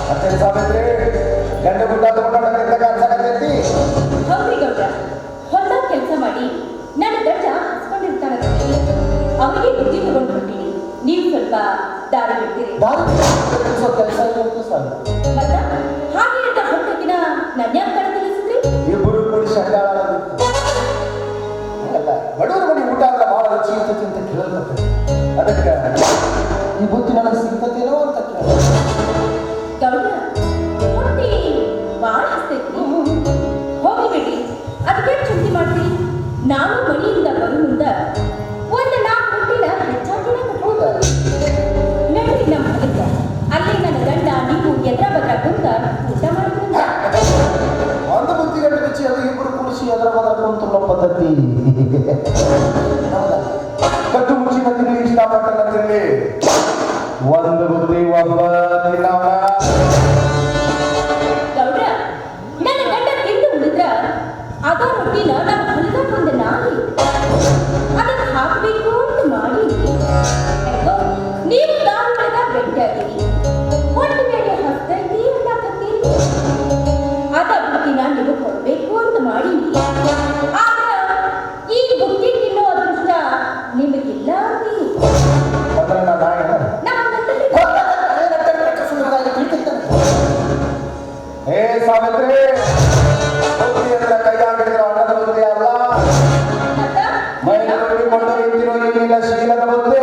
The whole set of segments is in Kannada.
ಮತ್ತೆ ಸಾವಿತ್ರಿ ಗಂಡು ಗುಡ್ಡ ತಗೊಂಡೋಗಿ ಕಾಣಿಸಾಕತ್ತೈತಿ. ಹೌದ್ರಿ ಗೌಡ, ಹೊಲ್ದಾಗ ಕೆಲಸ ಮಾಡಿ ನನ್ನ ಗಂಡ ಹಸ್ಕೊಂಡಿರ್ತಾನ. ಅವರಿಗೆ ಬುದ್ಧಿ ತಗೊಂಡು ಕೊಟ್ಟಿನಿ. ನೀವು ಸ್ವಲ್ಪ ದಾರಿ ಬಿಡ್ತೀರಿ. ಕೆಲಸ ಮತ್ತ ಹಾಗೆ ಇದ್ದ ಹೊಟ್ಟೆಗಿನ ನನ್ನ ಯಾಕೆ ಕಡೆ ತಿಳಿಸಿದ್ರಿ? ಇಬ್ಬರು ಕೂಡಿ ಶಂಗಾಳ ಅಲ್ಲ, ಬಡವರು ಮನೆ ಊಟ ಅಂದ್ರೆ ಬಹಳ ರುಚಿ ಇರ್ತೈತಿ ಅಂತ ಕೇಳಲ್ಪಟ್ಟೆ. ಅದಕ್ಕೆ ಈ ಬುದ್ಧಿ ನನಗೆ ಸಿಗ್ತತೇನೋ ಅಂತ ಕೇಳ. ಗೌಡ, ಹೊಟ್ಟೆ ಭಾಳ ಹಸ್ತೈತಿ. ಹೋಗಿ ಬಿಡಿ, ಅದಕ್ಕೆ ಚಿಂತೆ ಮಾಡ್ತೀರಿ. ನಾನು ಮನೆಯಿಂದ ಬರು ಮುಂದ ಒಂದು 4 ಗಂಟೆನ ಹೆಚ್ಚಾಗಿ ನಡಿ ನಮ್ಮ ಹೊಲಕ್ಕೆ. ಅಲ್ಲಿ ನನ್ನ ಗಂಡ ನೀವು ಎದ್ರ ಬದ್ರ ಕುಂತ ಊಟ ಮಾಡಿದ್ರಿಂದ ಒಂದು ಬುದ್ಧಿ ಗಂಟೆ ರುಚಿ ಅದು ಇಬ್ಬರು ಕುಡಿಸಿ ಅದರ ಮೊದಲ ಕುಂತುಳ್ಳೋ ಪದ್ಧತಿ. ಕಟ್ಟು ಮುಚ್ಚಿನ ತಿಳಿ ಇಷ್ಟಪಟ್ಟಲ್ಲ ತಿಳಿ. ಒಂದು ಬುದ್ಧಿ ಒಬ್ಬ ತಿನ್ನವನ. ಗೌಡ, ನನ್ನ ಗಂಡ ತಿಂದು ಉಳಿದ್ರ ಅದ ರೊಟ್ಟಿನ ನಮ್ಮ ಹೊಲದಾಗ ಒಂದು ನಾಯಿ ಅದಕ್ಕೆ ಹಾಕಬೇಕು ಅಂತ ಮಾಡಿ ನೀವು ದಾರಿ ಒಳಗ ಭೇಟಿಯಾಗಿರಿ. ಹೊಟ್ಟೆ ಬೇರೆ ಹಸ್ತೈತಿ ಅನ್ನಕತ್ತೀರಿ. ಅದ ಬುಕ್ಕಿನ ನಿಮಗೆ ಕೊಡ್ಬೇಕು ಅಂತ ಮಾಡಿ. ಆದ್ರ ಈ ಬುಕ್ಕಿ ತಿನ್ನೋ ಅದೃಷ್ಟ ನಿಮಗಿಲ್ಲ ಅಂತೀರಿ. ಏ ಸಾವಿತ್ರಿ, ಬುದ್ಧಿ ಅಂದ್ರೆ ಕೈಯಾಗಿಡಿದ್ರೆ ಅಣ್ಣದ ಬುದ್ಧಿ ಅಲ್ಲ. ಮೈನಲ್ಲಿ ಕೊಂಡು ನಿಂತಿರೋ ಈಗಿನ ಶೀಲದ ಬುದ್ಧಿ.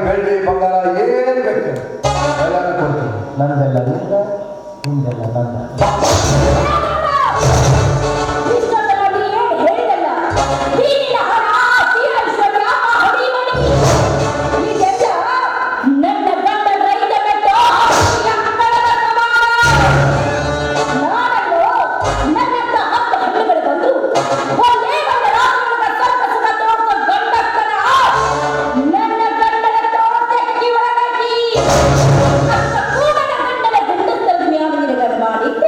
ಬೆಳ್ಳಿ ಬಂಗಾರ ಏನ್ ಬೇಕು ಎಲ್ಲಾನು ಕೊಡ್ತೀನಿ. ನನ್ನದೆಲ್ಲ ನಿಂದ, ನಿಂದೆಲ್ಲ ನನ್ನ. ಮಾಡಿದ್ದ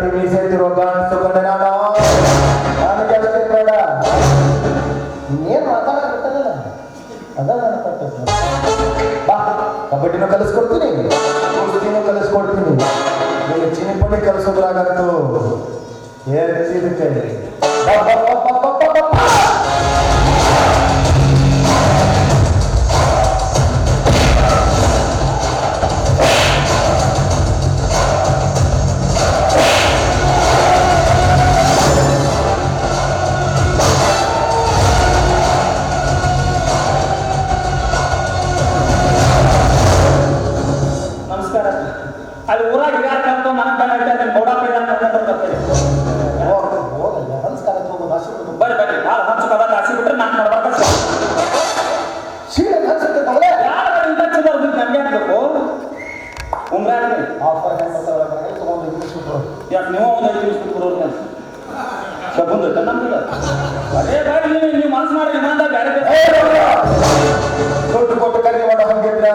ದಾಡಿ ಮೀಸೆತ್ತಿರೋ ಗಂಡಸು ಕಂಡೆ ನಾನು ನನಗೆ ಅಷ್ಟೇ ಬೇಡ. ಇನ್ನೇನು ಮಾತಾಡೋದಿರ್ತದಲ್ಲ ಅದ ನನ್ನ ಪಟ್ಟದ್ದು. ಬಾ ಕಬಡ್ಡಿನೂ ಕಲಿಸ್ಕೊಡ್ತೀನಿ, ಕುಸ್ತಿನೂ ಕಲಿಸ್ಕೊಡ್ತೀನಿ, ನೀನು ಚಿನಿಪುಡಿ ಕಲಿಸೋದ್ರಾಗಂತೂ ಹೇಳ್ತಿದ್ದಕ್ಕೆ ಅಲ್ಲಿ ಊರಾಗ ಯಾರು ಕಲ್ತು ನನ್ನ ಕಡೆ ಮೋಡಾಪೇಡ ಬರ್ರಿ ಬರ್ರಿ ಭಾಳ ಹಂಚ್ಕದ ಜಾಸ್ತಿ ಬಿಟ್ರೆ ನಾನು ಮಾಡ್ಬೇಕು ಯಾರು ಇಂಟೆನ್ಷನ್ ಬರ್ಬೇಕು ನಮ್ಗೆ ಹಾಕ್ಬೇಕು ಉಮ್ರ ಯಾಕೆ ನೀವು ಒಂದು 5 ನಿಮಿಷ ಬಿಟ್ಬಿಡೋರು ಶಬಂದ ನಮ್ಗೆ ಅದೇ ಬರ್ರಿ ನೀವು ಮನಸ್ಸು ಮಾಡಿ ಇನ್ನೊಂದ ಬೇರೆ ದುಡ್ಡು ಕೊಟ್ಟು ಕಡಿಮೆ ಮಾಡೋ ಹಂಗಿದ್ರ